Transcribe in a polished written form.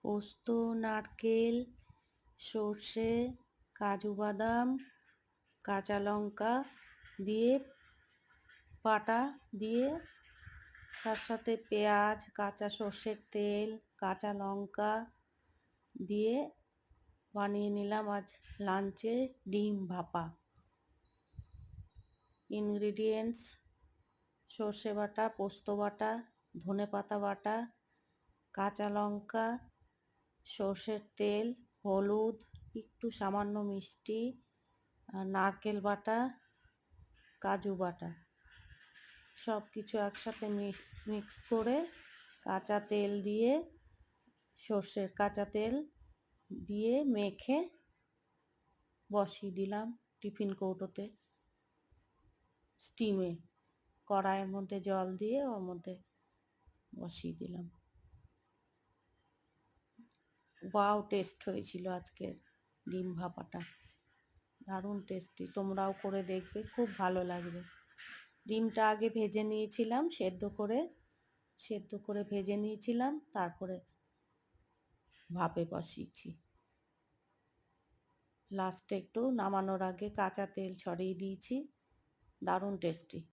পোস্ত, নারকেল, সর্ষে, কাজু বাদাম, কাঁচা লঙ্কা দিয়ে বাটা দিয়ে তার সাথে পেঁয়াজ, কাঁচা সর্ষের তেল, কাঁচা লঙ্কা দিয়ে বানিয়ে নিলাম আজ লাঞ্চে ডিম ভাপা। ইনগ্রিডিয়েন্টস: সর্ষে বাটা, পোস্ত বাটা, ধনেপাতা বাটা, কাঁচা লঙ্কা, সর্ষের তেল, হলুদ, একটু সামান্য মিষ্টি, নারকেল বাটা, কাজু বাটা। সব কিছু একসাথে মিক্স করে কাঁচা তেল দিয়ে, সর্ষের কাঁচা তেল দিয়ে মেখে বসিয়ে দিলাম টিফিন কৌটোতে স্টিমে। কড়াইয়ের মধ্যে জল দিয়ে ওর মধ্যে বসিয়ে দিলাম। ওয়াও টেস্ট হয়েছিল আজকের ডিম ভাপাটা, দারুণ টেস্টি। তোমরাও করে দেখবে, খুব ভালো লাগবে। ডিমটা আগে ভেজে নিয়েছিলাম, সেদ্ধ করে ভেজে নিয়েছিলাম, তারপরে ভাপে বসিয়েছি। লাস্টে একটু নামানোর আগে কাঁচা তেল ছড়িয়ে দিয়েছি, দারুণ টেস্টি।